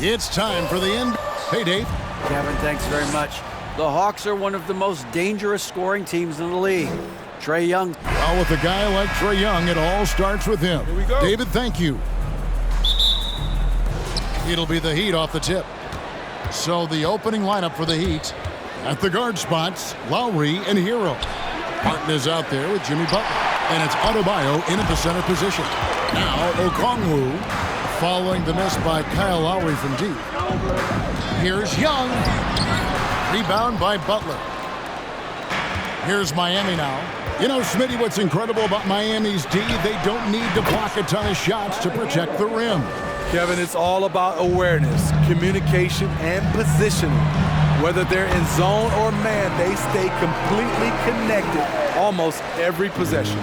It's time for the end. Hey, Dave. Kevin, thanks very much. The Hawks are one of the most dangerous scoring teams in the league. Trae Young. Well, with a guy like Trae Young, it all starts with him. Here we go. David, thank you. It'll be the Heat off the tip. So the opening lineup for the Heat. At the guard spots, Lowry and Hero. Martin is out there with Jimmy Butler. And it's Adebayo in at the center position. Now Okongwu following the miss by Kyle Lowry from deep. Here's Young. Rebound by Butler. Here's Miami now. You know, Smitty, what's incredible about Miami's D, they don't need to block a ton of shots to protect the rim. Kevin, it's all about awareness, communication, and positioning. Whether they're in zone or man, they stay completely connected almost every possession.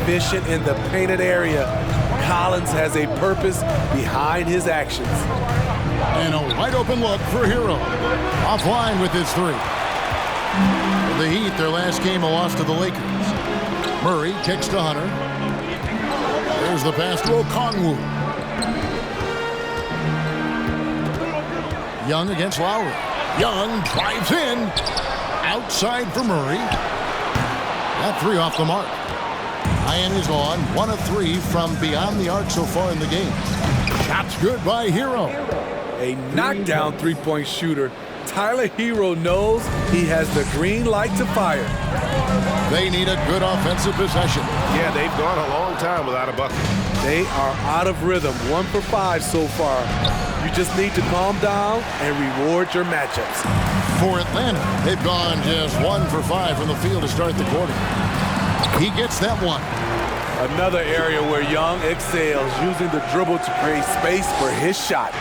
Efficient in the painted area, Collins has a purpose behind his actions. And a wide open look for Hero. Offline with his three. The Heat, their last game, a loss to the Lakers. Murray kicks to Hunter. There's the pass to Okongwu. Young against Lowry. Young drives in. Outside for Murray. That three off the mark. Miami's on 1 of 3 from beyond the arc so far in the game. Shots good by Hero. A knockdown three-point shooter. Tyler Hero knows he has the green light to fire. They need a good offensive possession. Yeah, they've gone a long time without a bucket. They are out of rhythm, 1 for 5 so far. You just need to calm down and reward your matchups. For Atlanta, they've gone just 1 for 5 from the field to start the quarter. He gets that one. Another area where Young excels, using the dribble to create space for his shot.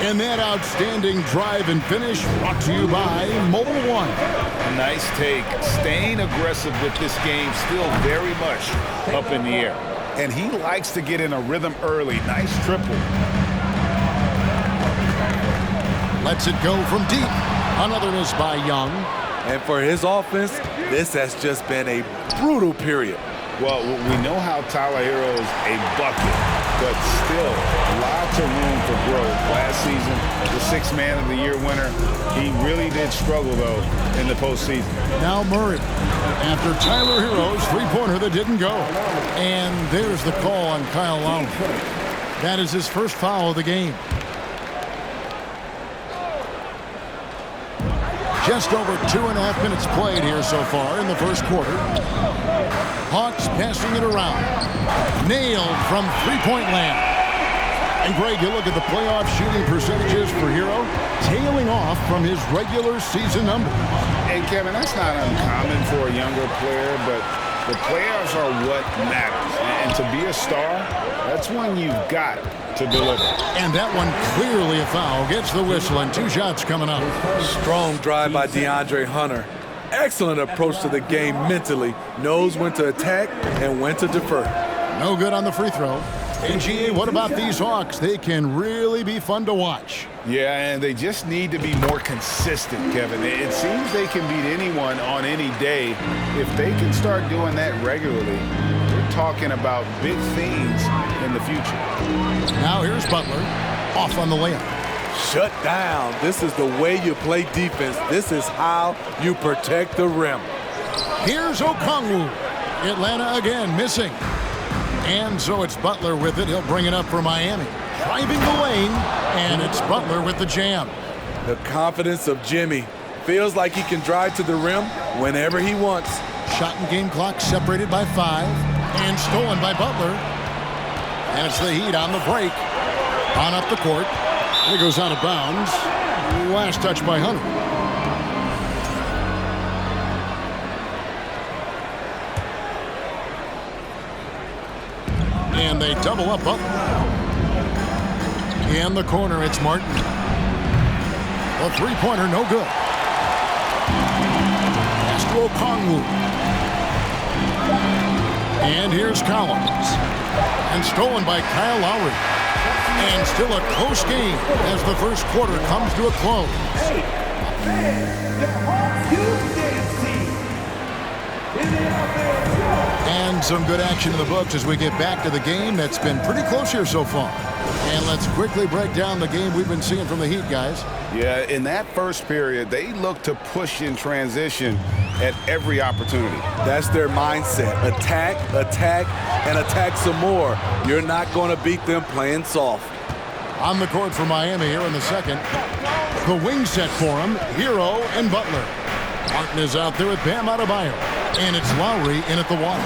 And that outstanding drive and finish brought to you by Mobile One. Nice take. Staying aggressive with this game, still very much up in the air. And he likes to get in a rhythm early. Nice triple. Lets it go from deep. Another miss by Young. And for his offense, this has just been a brutal period. Well, we know how Tyler Hero is a bucket, but still lots of room for growth. Last season, the 6th Man of the Year winner, he really did struggle, though, in the postseason. Now Murray, after Tyler Hero's three-pointer that didn't go. And there's the call on Kyle Lowry. That is his first foul of the game. Just over 2.5 minutes played here so far in the first quarter. Hawks passing it around. Nailed from three-point land. And Greg, you look at the playoff shooting percentages for Hero, tailing off from his regular season numbers. And Kevin, that's not uncommon for a younger player, but the playoffs are what matters. And to be a star, that's when you've got to deliver. And that one clearly a foul. Gets the whistle and 2 shots coming up. Strong drive by DeAndre Hunter. Excellent approach to the game mentally. Knows when to attack and when to defer. No good on the free throw. And GA, what about these Hawks? They can really be fun to watch. Yeah, and they just need to be more consistent, Kevin. It seems they can beat anyone on any day. If they can start doing that regularly, we're talking about big things in the future. Now here's Butler, off on the layup. Shut down. This is the way you play defense. This is how you protect the rim. Here's Okongwu. Atlanta again missing. And so it's Butler with it. He'll bring it up for Miami. Driving the lane, and it's Butler with the jam. The confidence of Jimmy. Feels like he can drive to the rim whenever he wants. Shot and game clock separated by 5. And stolen by Butler. And it's the Heat on the break. On up the court. It goes out of bounds. Last touch by Hunter. And they double up Butler. In the corner, it's Martin. The three-pointer, no good. Pass to Okongwu. And here's Collins. And stolen by Kyle Lowry. And still a close game as the first quarter comes to a close. The Hawks Houston team in the And some good action in the books as we get back to the game that's been pretty close here so far. And let's quickly break down the game we've been seeing from the Heat, guys. Yeah, in that first period, they looked to push in transition at every opportunity. That's their mindset. Attack, attack, and attack some more. You're not going to beat them playing soft. On the court for Miami here in the second. The wing set for him, Hero and Butler. Martin is out there with Bam Adebayo. And it's Lowry in at the one.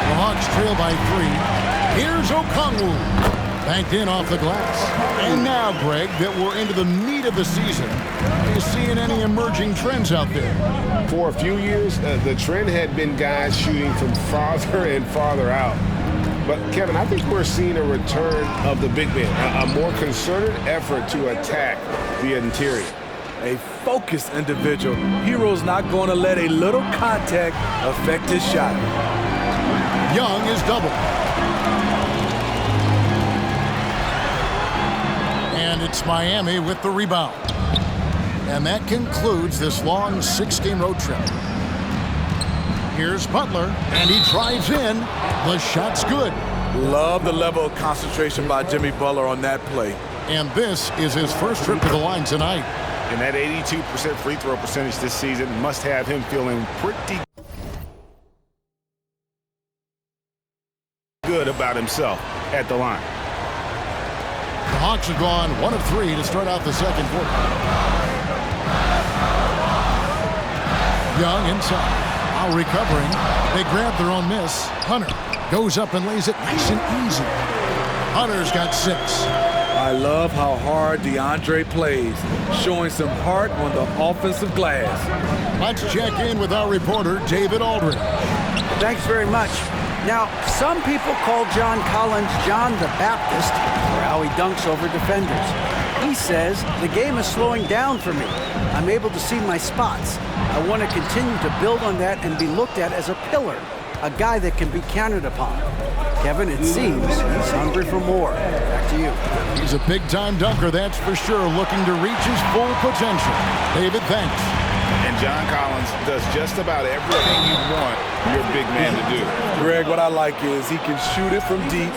The Hawks trail by 3. Here's Okongwu. Banked in off the glass. And now, Greg, that we're into the meat of the season, are you seeing any emerging trends out there? For a few years, the trend had been guys shooting from farther and farther out. But, Kevin, I think we're seeing a return of the big man, a more concerted effort to attack the interior. A focused individual. Hero's not going to let a little contact affect his shot. Young is double. And it's Miami with the rebound. And that concludes this long 6-game road trip. Here's Butler, and he drives in. The shot's good. Love the level of concentration by Jimmy Butler on that play. And this is his first trip to the line tonight. And that 82% free throw percentage this season must have him feeling pretty good about himself at the line. The Hawks have gone 1 of 3 to start out the second quarter. Young inside. Now recovering. They grab their own miss. Hunter goes up and lays it nice and easy. Hunter's got 6. I love how hard DeAndre plays, showing some heart on the offensive glass. Let's check in with our reporter, David Aldridge. Thanks very much. Now, some people call John Collins John the Baptist for how he dunks over defenders. He says, the game is slowing down for me. I'm able to see my spots. I want to continue to build on that and be looked at as a pillar, a guy that can be counted upon. Kevin, it seems he's hungry for more. Back to you. He's a big-time dunker, that's for sure, looking to reach his full potential. David, thanks. And John Collins does just about everything you want your big man to do. Greg, what I like is he can shoot it from deep.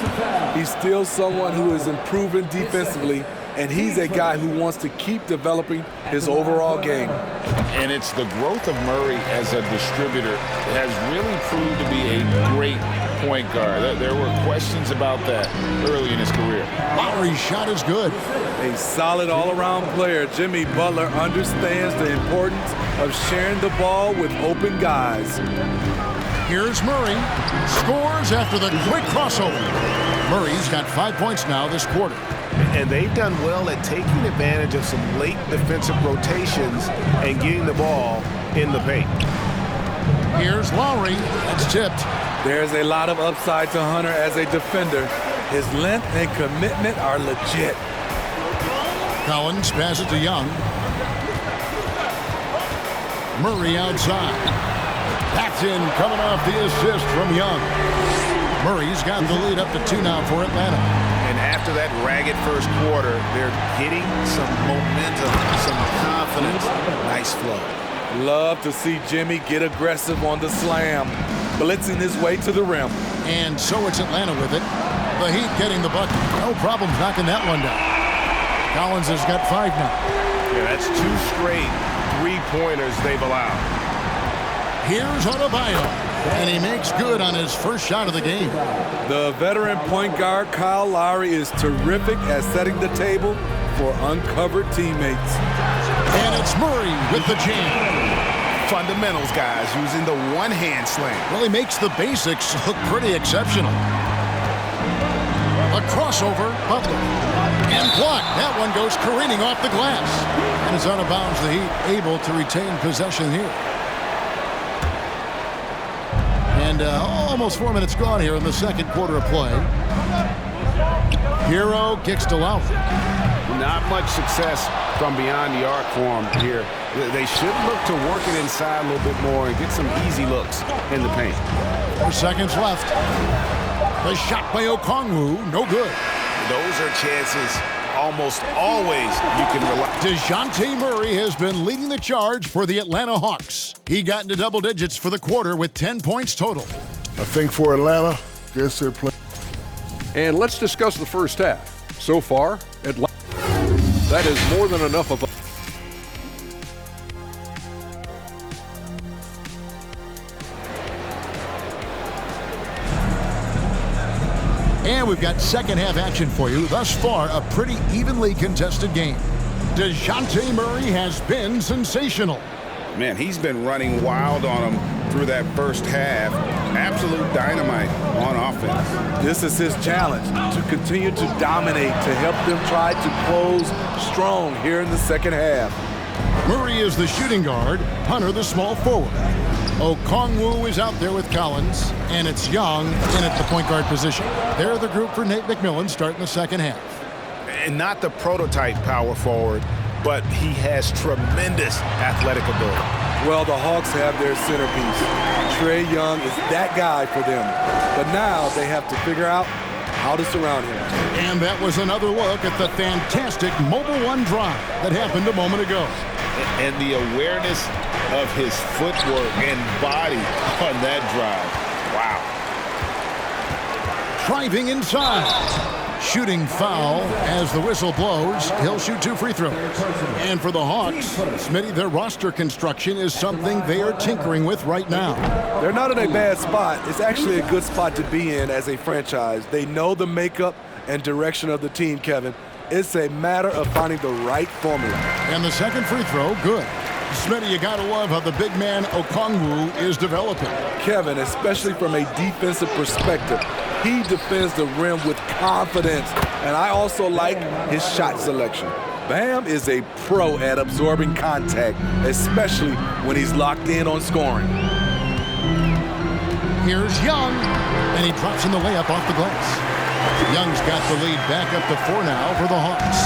He's still someone who is improving defensively, and he's a guy who wants to keep developing his overall game. And it's the growth of Murray as a distributor that has really proved to be a great point guard. There were questions about that early in his career. Lowry's shot is good. A solid all-around player. Jimmy Butler understands the importance of sharing the ball with open guys. Here's Murray. Scores after the quick crossover. Murray's got 5 points now this quarter. And they've done well at taking advantage of some late defensive rotations and getting the ball in the paint. Here's Lowry. That's tipped. There's a lot of upside to Hunter as a defender. His length and commitment are legit. Collins passes to Young. Murray outside. That's in, coming off the assist from Young. Murray's got the lead up to 2 now for Atlanta. And after that ragged first quarter, they're getting some momentum, some confidence. Nice flow. Love to see Jimmy get aggressive on the slam, blitzing his way to the rim. And so it's Atlanta with it. The Heat getting the bucket. No problem knocking that one down. Collins has got 5 now. Yeah, that's 2 straight three-pointers they've allowed. Here's Adebayo, and he makes good on his first shot of the game. The veteran point guard Kyle Lowry is terrific at setting the table for uncovered teammates. And it's Murray with the jam. Fundamentals, guys, using the one-hand slam. Well, he makes the basics look pretty exceptional. A crossover, Butler. And blocked. That one goes careening off the glass. And it's out of bounds. The Heat able to retain possession here. And almost 4 minutes gone here in the second quarter of play. Hero kicks to Lowry. Not much success from beyond the arc for him here. They should look to work it inside a little bit more and get some easy looks in the paint. 4 seconds left. The shot by Okongwu, no good. Those are chances almost always you can rely. DeJounte Murray has been leading the charge for the Atlanta Hawks. He got into double digits for the quarter with 10 points total. I think for Atlanta, guess they're playing. And let's discuss the first half. So far, Atlanta, that is more than enough of a... And we've got second half action for you. Thus far, a pretty evenly contested game. DeJounte Murray has been sensational. Man, he's been running wild on him through that first half. Absolute dynamite on offense. This is his challenge, to continue to dominate, to help them try to close strong here in the second half. Murray is the shooting guard, Hunter the small forward. Okongwu is out there with Collins, and it's Young in at the point guard position. They're the group for Nate McMillan starting the second half. And not the prototype power forward, but he has tremendous athletic ability. Well, the Hawks have their centerpiece. Trae Young is that guy for them. But now they have to figure out how to surround him. And that was another look at the fantastic Mobile One drive that happened a moment ago. And the awareness of his footwork and body on that drive. Wow. Driving inside. Shooting foul as the whistle blows. He'll shoot 2 free throws. And for the Hawks, Smitty, their roster construction is something they are tinkering with right now. They're not in a bad spot. It's actually a good spot to be in as a franchise. They know the makeup and direction of the team, Kevin. It's a matter of finding the right formula. And the second free throw, good. Smitty, you gotta love how the big man Okongwu is developing. Kevin, especially from a defensive perspective, he defends the rim with confidence. And I also like his shot selection. Bam is a pro at absorbing contact, especially when he's locked in on scoring. Here's Young, and he drops in the layup off the glass. Young's got the lead back up to 4 now for the Hawks.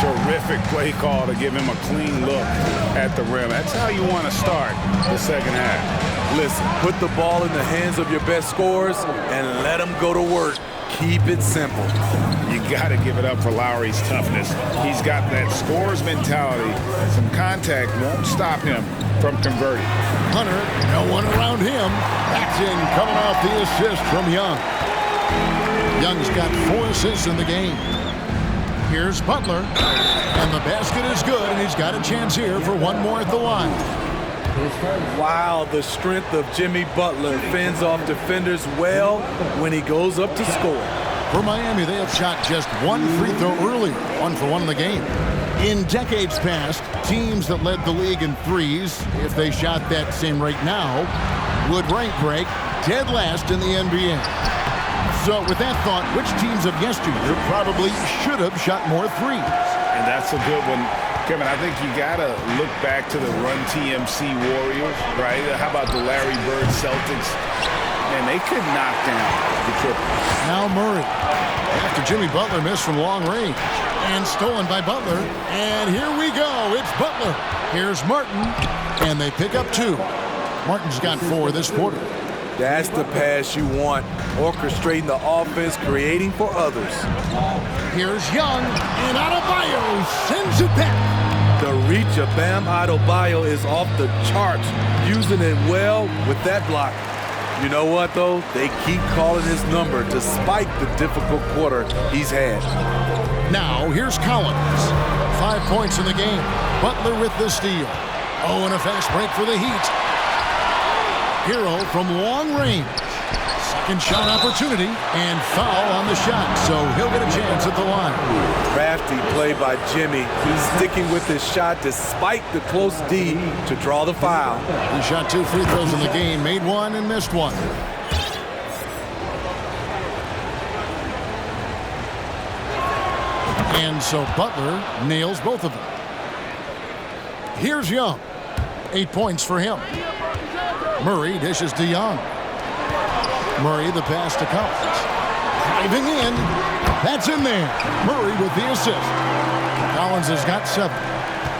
Terrific play call to give him a clean look at the rim. That's how you want to start the second half. Listen, put the ball in the hands of your best scorers and let them go to work. Keep it simple. You got to give it up for Lowry's toughness. He's got that scorer's mentality. Some contact won't stop him from converting. Hunter, no one around him. That's in, coming off the assist from Young. Young's got 4 assists in the game. Here's Butler, and the basket is good, and he's got a chance here for one more at the line. Wow, the strength of Jimmy Butler fends off defenders well when he goes up to score. For Miami, they have shot just 1 free throw earlier, 1 for 1 in the game. In decades past, teams that led the league in threes, if they shot that same rate now, would rank break dead last in the NBA. So with that thought, which teams of yesteryear probably should have shot more threes? And that's a good one. Kevin, I think you got to look back to the Run TMC Warriors, right? How about the Larry Bird Celtics? And they could knock down the triple. Now Murray, after Jimmy Butler missed from long range, and stolen by Butler. And here we go, it's Butler. Here's Martin, and they pick up 2. Martin's got 4 this quarter. That's the pass you want, orchestrating the offense, creating for others. Here's Young, and Adebayo sends it back. The reach of Bam Adebayo is off the charts, using it well with that block. You know what, though? They keep calling his number despite the difficult quarter he's had. Now, here's Collins. 5 points in the game. Butler with the steal. Oh, and a fast break for the Heat. Hero from long range. Second shot opportunity, and foul on the shot, so he'll get a chance at the line. Crafty play by Jimmy. He's sticking with his shot despite the close D to draw the foul. He shot 2 free throws in the game, made 1 and missed 1. And so Butler nails both of them. Here's Young. 8 points for him. Murray dishes to Young. Murray the pass to Collins. Driving in. That's in there. Murray with the assist. Collins has got 7.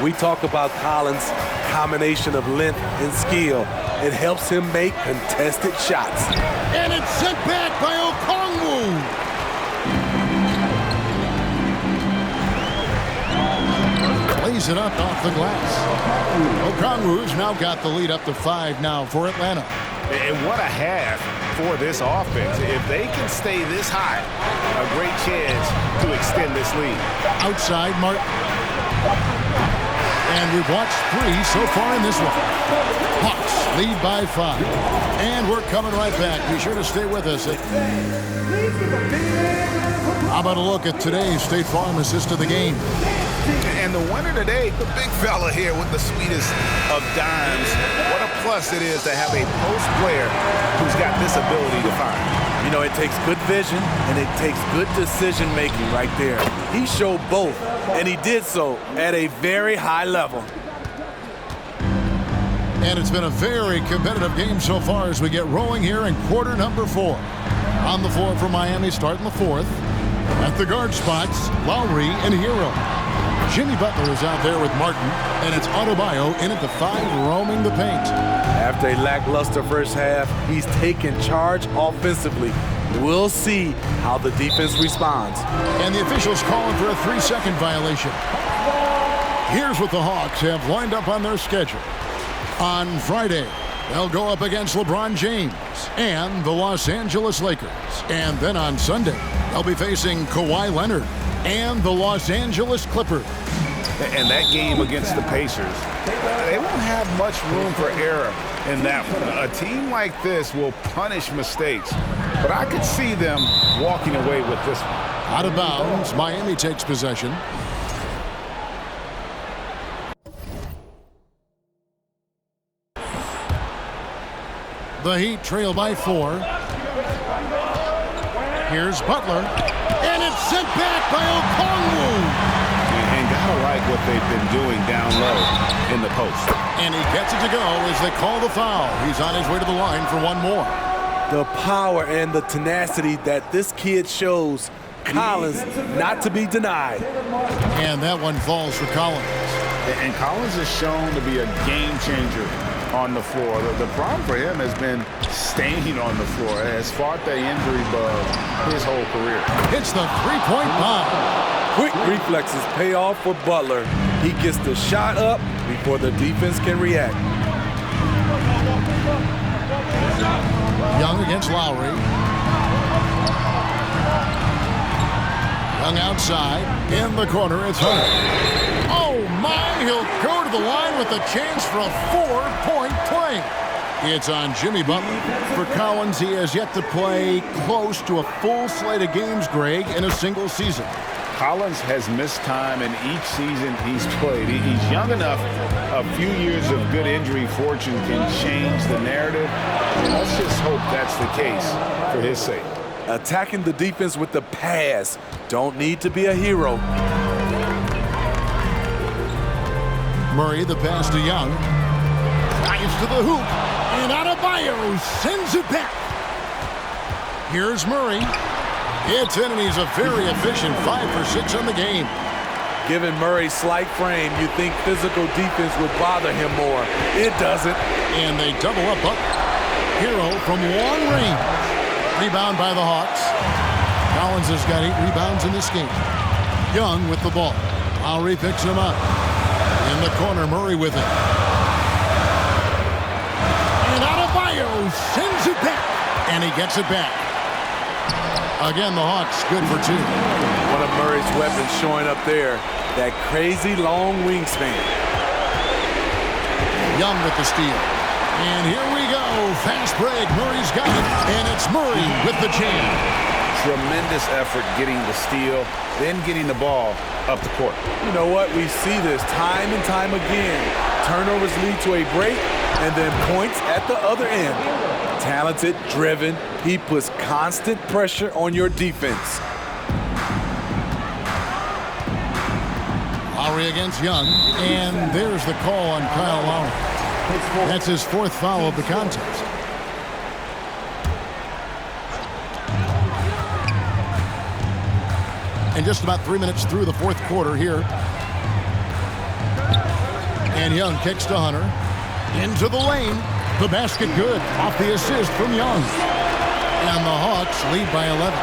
We talk about Collins' combination of length and skill. It helps him make contested shots. And it's sent back by Okongwu. tees it up off the glass. Okongwu's now got the lead up to 5 now for Atlanta. And what a half for this offense. If they can stay this high, a great chance to extend this lead. Outside Martin. And we've watched 3 so far in this one. Hawks lead by 5. And we're coming right back. Be sure to stay with us. How about a look at today's State Farm assist of the game? And the winner today, the big fella here with the sweetest of dimes. What a plus it is to have a post player who's got this ability to find. You know, it takes good vision and it takes good decision making right there. He showed both, and he did so at a very high level. And it's been a very competitive game so far as we get rolling here in quarter number 4. On the floor for Miami starting the 4th. At the guard spots, Lowry and Hero. Jimmy Butler is out there with Martin, and it's Adebayo in at the 5 roaming the paint. After a lackluster first half, he's taken charge offensively. We'll see how the defense responds. And the officials calling for a 3-second violation. Here's what the Hawks have lined up on their schedule. On Friday, they'll go up against LeBron James and the Los Angeles Lakers. And then on Sunday, they'll be facing Kawhi Leonard and the Los Angeles Clippers. And that game against the Pacers, they won't have much room for error in that one. A team like this will punish mistakes, but I could see them walking away with this one. Out of bounds, Miami takes possession. The Heat trail by 4. Here's Butler. And it's sent back by Okongwu. And gotta like what they've been doing down low in the post. And he gets it to go as they call the foul. He's on his way to the line for one more. The power and the tenacity that this kid shows, Collins, not to be denied. And that one falls for Collins. And Collins is shown to be a game changer on the floor. The problem for him has been staying on the floor. Has fought the injury bug his whole career. It's the three-point bomb. Quick reflexes pay off for Butler. He gets the shot up before the defense can react. Young against Lowry. Young outside. In the corner, it's Hunter. Oh, my. He'll go to the line with a chance for a 4-point play. It's on Jimmy Butler. For Collins, he has yet to play close to a full slate of games, Greg, in a single season. Collins has missed time in each season he's played. He's young enough. A few years of good injury fortune can change the narrative. Let's just hope that's the case for his sake. Attacking the defense with the pass. Don't need to be a hero. Murray, the pass to Young. Drives to the hoop. And Adebayo sends it back. Here's Murray. It's in, and he's a very efficient 5 for 6 on the game. Given Murray's slight frame, you think physical defense would bother him more. It doesn't. And they double up Butler. Hero from long range. Rebound by the Hawks. Collins has got 8 rebounds in this game. Young with the ball. Lowry picks him up. In the corner, Murray with it. And Adebayo sends it back. And he gets it back. Again, the Hawks good for 2. One of Murray's weapons showing up there. That crazy long wingspan. Young with the steal. And here we go. Fast break. Murray's got it. And it's Murray with the jam. Tremendous effort getting the steal, then getting the ball up the court. You know what? We see this time and time again. Turnovers lead to a break and then points at the other end. Talented, driven, he puts constant pressure on your defense. Lowry against Young, and there's the call on Kyle Lowry. That's his 4th foul of the contest. And just about 3 minutes through the 4th quarter here. And Young kicks to Hunter. Into the lane. The basket good off the assist from Young. And the Hawks lead by 11.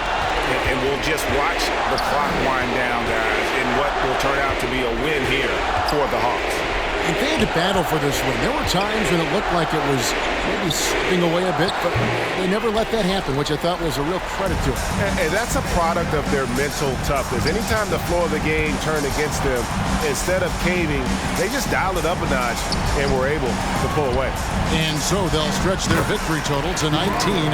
And we'll just watch the clock wind down, guys. And what will turn out to be a win here for the Hawks. And they had to battle for this win. There were times when it looked like it was maybe slipping away a bit, but they never let that happen, which I thought was a real credit to them. And that's a product of their mental toughness. Anytime the flow of the game turned against them, instead of caving, they just dialed it up a notch and were able to pull away. And so they'll stretch their victory total to 19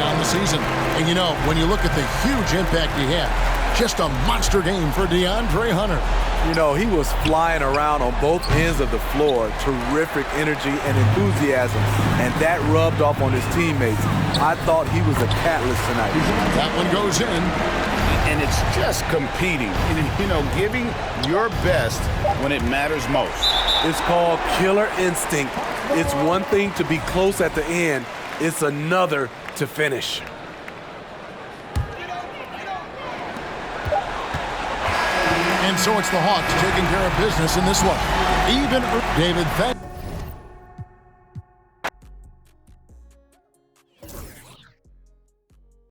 on the season. And you know, when you look at the huge impact he had, just a monster game for DeAndre Hunter. You know, he was flying around on both ends of the floor. Terrific energy and enthusiasm. And that rubbed off on his teammates. I thought he was a catalyst tonight. That one goes in. And it's just competing, you know, giving your best when it matters most. It's called killer instinct. It's one thing to be close at the end. It's another to finish. And so it's the Hawks taking care of business in this one. Even David, thank